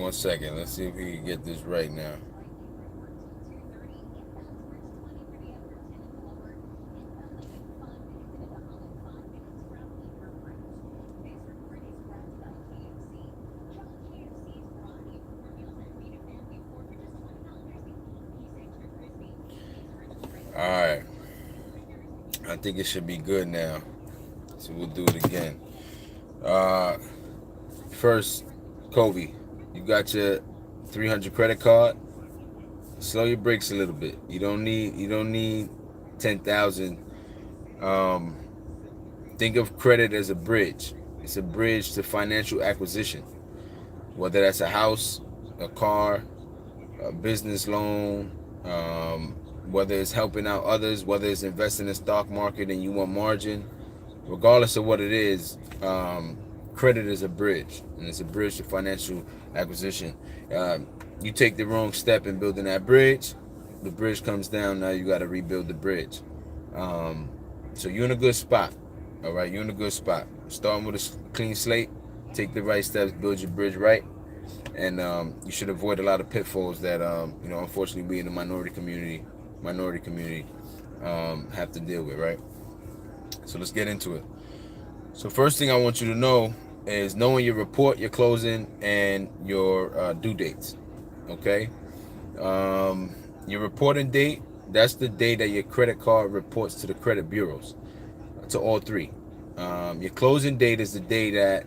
1 second. Let's see if we can get this right now. All right. I think it should be good now. So we'll do it again. Uh, First, Kobe, you got your 300 credit card. Slow your brakes a little bit. You don't need 10,000. Um, think of credit as a bridge. It's a bridge to financial acquisition. Whether that's a house, a car, a business loan, whether it's helping out others, whether it's investing in the stock market and you want margin, regardless of what it is, credit is a bridge, and it's a bridge to financial acquisition. You take the wrong step in building that bridge, the bridge comes down. Now you got to rebuild the bridge. Um, so you're in a good spot. All right, you're in a good spot. Starting with a clean slate, take the right steps, build your bridge right, and you should avoid a lot of pitfalls that unfortunately we in the minority community have to deal with. Right. So let's get into it. So first thing I want you to know is knowing your report, your closing, and your due dates. Okay. Your reporting date, that's the day that your credit card reports to the credit bureaus, to all three. Your closing date is the day that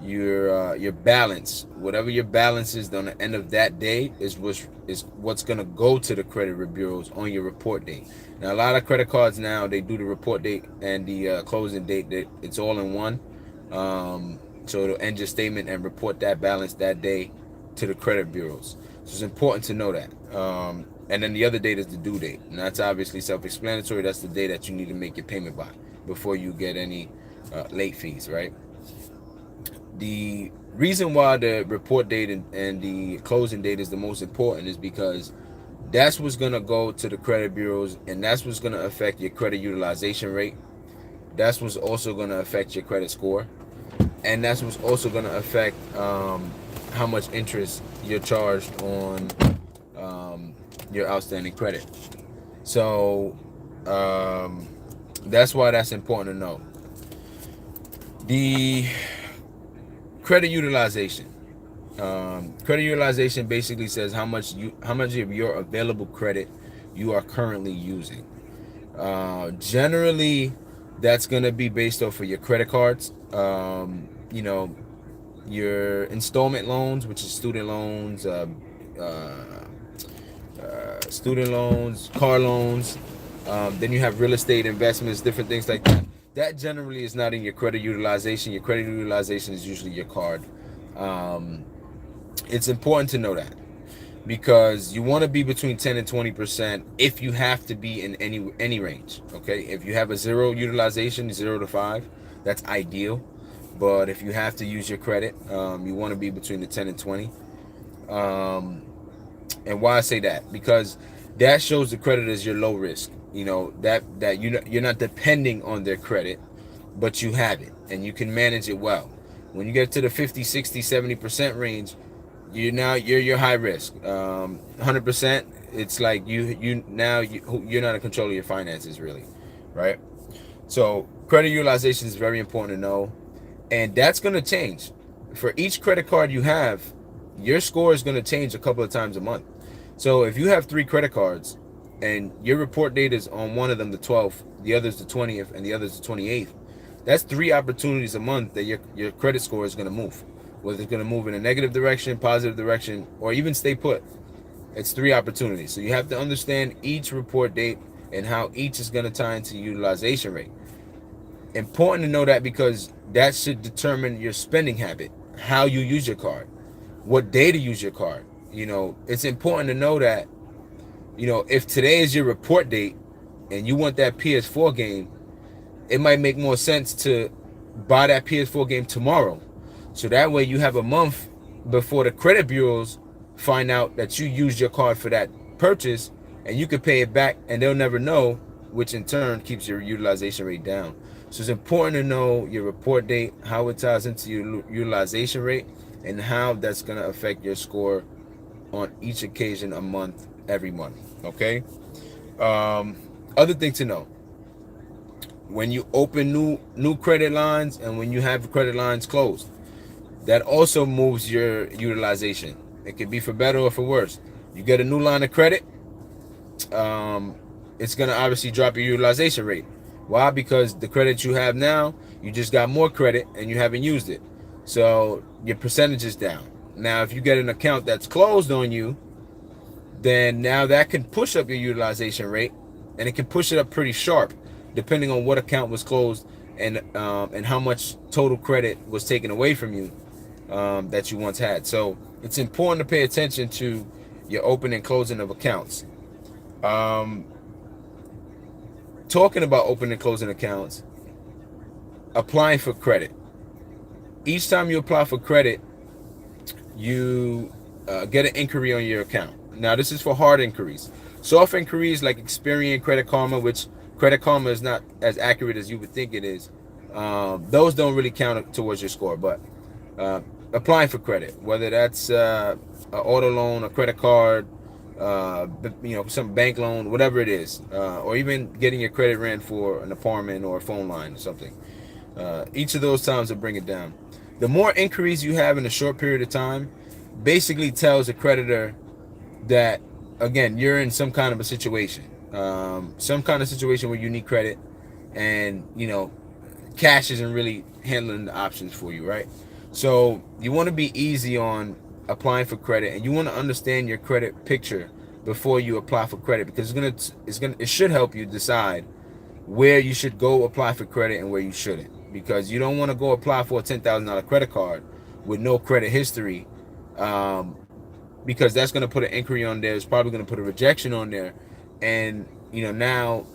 your balance, whatever your balance is on the end of that day, is what's gonna go to the credit bureaus on your report date. Now, a lot of credit cards now, they do the report date and the closing date. It's all in one. So it'll end your statement and report that balance that day to the credit bureaus. So it's important to know that. And then the other date is the due date, and that's obviously self-explanatory. That's the day that you need to make your payment by before you get any late fees, right? The reason why the report date and the closing date is the most important is because that's what's going to go to the credit bureaus, and that's what's going to affect your credit utilization rate. That's what's also going to affect your credit score, and that's what's also going to affect how much interest you're charged on your outstanding credit. So that's why that's important to know. The credit utilization. Credit utilization basically says how much of your available credit you are currently using. Generally, that's going to be based off of your credit cards. Your installment loans, which is student loans, car loans. Then you have real estate investments, different things like that. That generally is not in your credit utilization. Your credit utilization is usually your card. It's important to know that because you want to be between 10 and 20% if you have to be in any range. Okay, if you have a zero utilization, 0 to 5, that's ideal. But if you have to use your credit, you want to be between the 10 and 20. And why I say that? Because that shows the creditors you're low risk. That you're not depending on their credit, but you have it and you can manage it well. When you get to the 50, 60, 70% range, you're high risk. 100%, it's like you're not in control of your finances, really, right? So credit utilization is very important to know, and that's going to change for each credit card you have. Your score is going to change a couple of times a month. So if you have 3 credit cards and your report date is on one of them the 12th, the other's the 20th, and the other's the 28th, that's 3 opportunities a month that your credit score is going to move. Whether it's going to move in a negative direction, positive direction, or even stay put. It's 3 opportunities. So you have to understand each report date and how each is going to tie into utilization rate. Important to know that because that should determine your spending habit, how you use your card, what day to use your card. It's important to know that, if today is your report date and you want that PS4 game, it might make more sense to buy that PS4 game tomorrow. So that way you have a month before the credit bureaus find out that you used your card for that purchase, and you can pay it back and they'll never know, which in turn keeps your utilization rate down. So it's important to know your report date, how it ties into your utilization rate, and how that's going to affect your score on each occasion a month, every month. Okay. Um, Other thing to know: when you open new credit lines and when you have credit lines closed, that also moves your utilization. It could be for better or for worse. You get a new line of credit, um, it's gonna obviously drop your utilization rate. Why? Because the credit you have now, you just got more credit and you haven't used it, so your percentage is down. Now, if you get an account that's closed on you, then now that can push up your utilization rate, and it can push it up pretty sharp, depending on what account was closed and how much total credit was taken away from you that you once had. So it's important to pay attention to your opening and closing of accounts. Um, Talking about opening and closing accounts, applying for credit. Each time you apply for credit, you get an inquiry on your account. Now, this is for hard inquiries. Soft inquiries like Experian, Credit Karma, which Credit Karma is not as accurate as you would think it is. Those don't really count towards your score. But applying for credit, whether that's an auto loan, a credit card, some bank loan, whatever it is, or even getting your credit ran for an apartment or a phone line or something. Each of those times will bring it down. The more inquiries you have in a short period of time basically tells a creditor that, again, you're in some kind of a situation, where you need credit, and cash isn't really handling the options for you, right? So you want to be easy on applying for credit, and you want to understand your credit picture before you apply for credit, because it should help you decide where you should go apply for credit and where you shouldn't, because you don't want to go apply for a $10,000 credit card with no credit history, because that's going to put an inquiry on there. It's probably going to put a rejection on there, and now,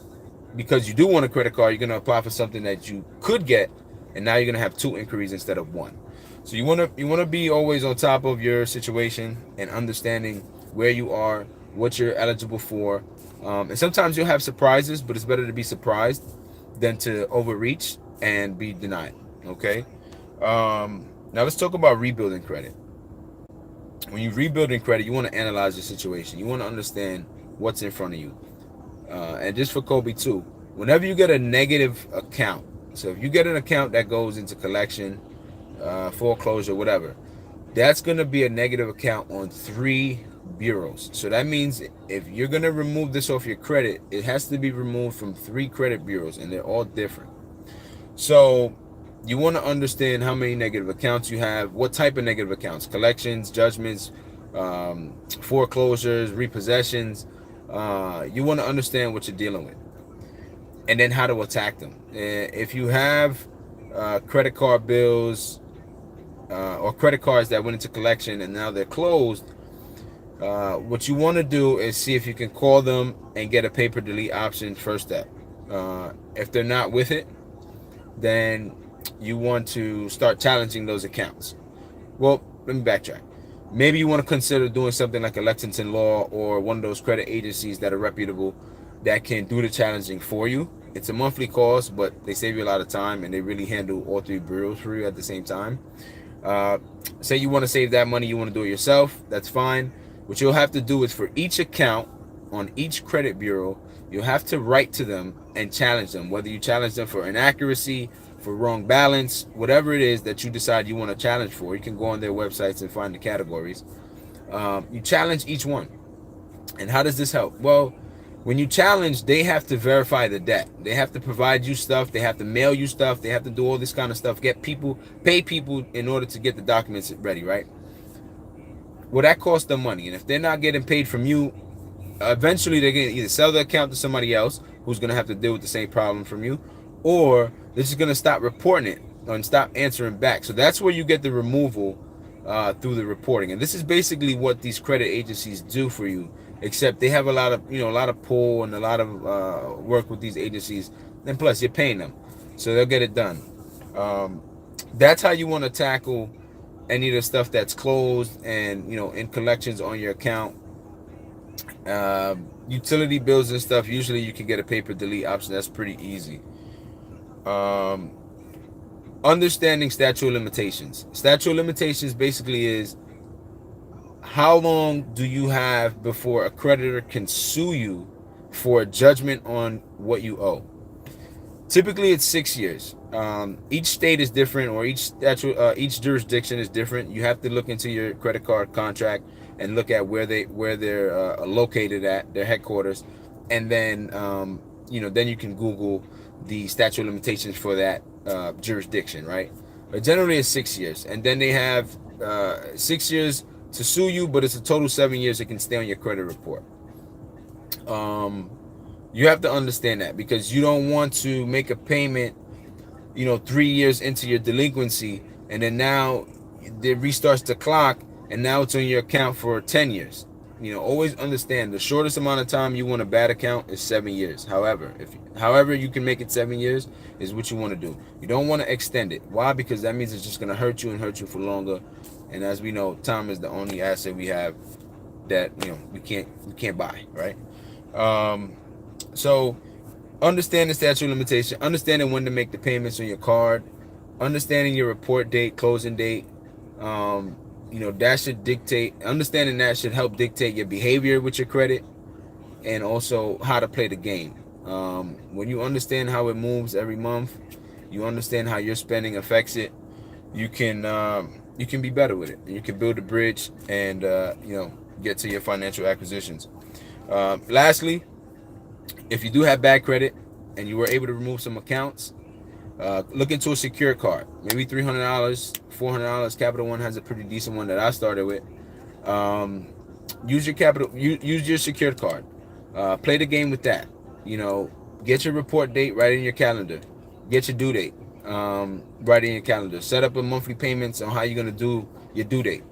because you do want a credit card, you're going to apply for something that you could get, and now you're going to have 2 inquiries instead of 1. So you want to be always on top of your situation and understanding where you are, what you're eligible for. And sometimes you'll have surprises, but it's better to be surprised than to overreach and be denied. Okay. Now let's talk about rebuilding credit. When you're rebuilding credit, you want to analyze your situation. You want to understand what's in front of you. And just for Kobe too, whenever you get a negative account, so if you get an account that goes into collection, foreclosure, whatever, that's going to be a negative account on 3 bureaus. So that means if you're going to remove this off your credit, it has to be removed from 3 credit bureaus, and they're all different. So you want to understand how many negative accounts you have, what type of negative accounts: collections, judgments, foreclosures, repossessions. You want to understand what you're dealing with, and then how to attack them. If you have credit card bills or credit cards that went into collection and now they're closed, what you want to do is see if you can call them and get a paper delete option first step. If they're not with it, then you want to start challenging those accounts. Well, let me backtrack. Maybe you want to consider doing something like a Lexington Law or one of those credit agencies that are reputable that can do the challenging for you. It's a monthly cost, but they save you a lot of time, and they really handle all 3 bureaus for you at the same time. Say you want to save that money, you want to do it yourself, that's fine. What you'll have to do is, for each account on each credit bureau, you'll have to write to them and challenge them. Whether you challenge them for inaccuracy, for wrong balance, whatever it is that you decide you want to challenge for, you can go on their websites and find the categories. You challenge each one. And how does this help? Well, when you challenge, they have to verify the debt. They have to provide you stuff. They have to mail you stuff. They have to do all this kind of stuff. Pay people in order to get the documents ready, right? Well, that costs them money. And if they're not getting paid from you, eventually they're going to either sell the account to somebody else who's going to have to deal with the same problem from you, or they're just going to stop reporting it and stop answering back. So that's where you get the removal through the reporting. And this is basically what these credit agencies do for you, except they have a lot of pull and a lot of work with these agencies, and plus you're paying them, so they'll get it done. That's how you want to tackle any of the stuff that's closed and in collections on your account. Utility bills and stuff, usually you can get a paper delete option. That's pretty easy. Understanding statute of limitations. Statute of limitations basically is how long do you have before a creditor can sue you for a judgment on what you owe. Typically, it's 6 years. Each state is different, or each jurisdiction is different. You have to look into your credit card contract and look at where they're located at their headquarters, and then then you can Google the statute of limitations for that jurisdiction, right? But generally, it's 6 years, and then they have 6 years to sue you, but it's a total 7 years it can stay on your credit report. You have to understand that, because you don't want to make a payment 3 years into your delinquency, and then now it restarts the clock, and now it's on your account for 10 years. Always understand the shortest amount of time you want a bad account is 7 years. However you can make it 7 years is what you want to do. You don't want to extend it. Why? Because that means it's just going to hurt you and hurt you for longer. And as we know, time is the only asset we have that we can't buy, right? So understand the statute of limitation, understanding when to make the payments on your card, understanding your report date, closing date. That should dictate, understanding that should help dictate your behavior with your credit, and also how to play the game. When you understand how it moves every month, you understand how your spending affects it, you can be better with it, and you can build a bridge and get to your financial acquisitions. Lastly, if you do have bad credit and you were able to remove some accounts, look into a secure card. Maybe $300, $400. Capital One has a pretty decent one that I started with. Use your secured card. Play the game with that. Get your report date right in your calendar. Get your due date right in your calendar. Set up a monthly payments on how you're gonna do your due date.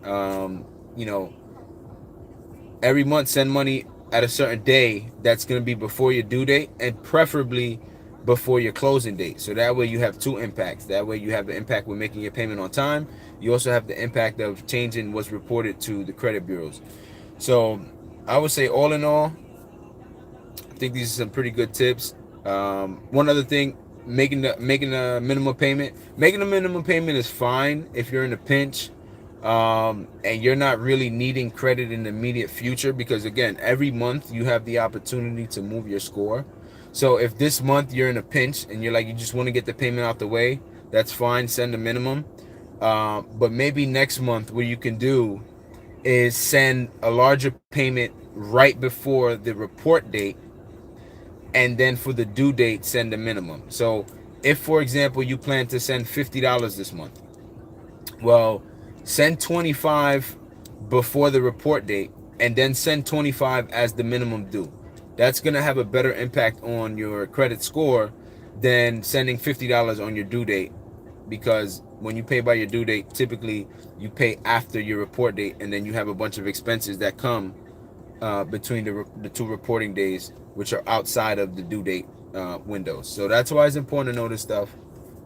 Every month, send money at a certain day that's going to be before your due date, and preferably before your closing date. So that way you have two impacts. That way you have the impact with making your payment on time. You also have the impact of changing what's reported to the credit bureaus. So I would say, all in all, I think these are some pretty good tips. One other thing, making a minimum payment. Making a minimum payment is fine if you're in a pinch. And you're not really needing credit in the immediate future, because again, every month you have the opportunity to move your score. So if this month you're in a pinch and you just want to get the payment out the way, that's fine, send a minimum. But maybe next month what you can do is send a larger payment right before the report date, and then for the due date send a minimum. So if, for example, you plan to send $50 this month, well, send 25 before the report date, and then send 25 as the minimum due. That's going to have a better impact on your credit score than sending $50 on your due date, because when you pay by your due date, typically you pay after your report date, and then you have a bunch of expenses that come between the two reporting days, which are outside of the due date windows. So that's why it's important to know this stuff.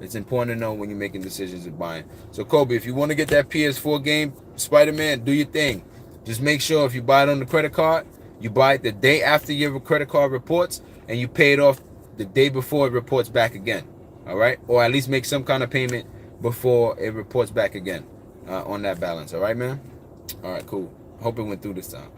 It's important to know when you're making decisions of buying. So Kobe, if you want to get that PS4 game, Spider-Man, do your thing. Just make sure if you buy it on the credit card, you buy it the day after your credit card reports, and you pay it off the day before it reports back again. All right? Or at least make some kind of payment before it reports back again on that balance. All right, man? All right, cool. Hope it went through this time.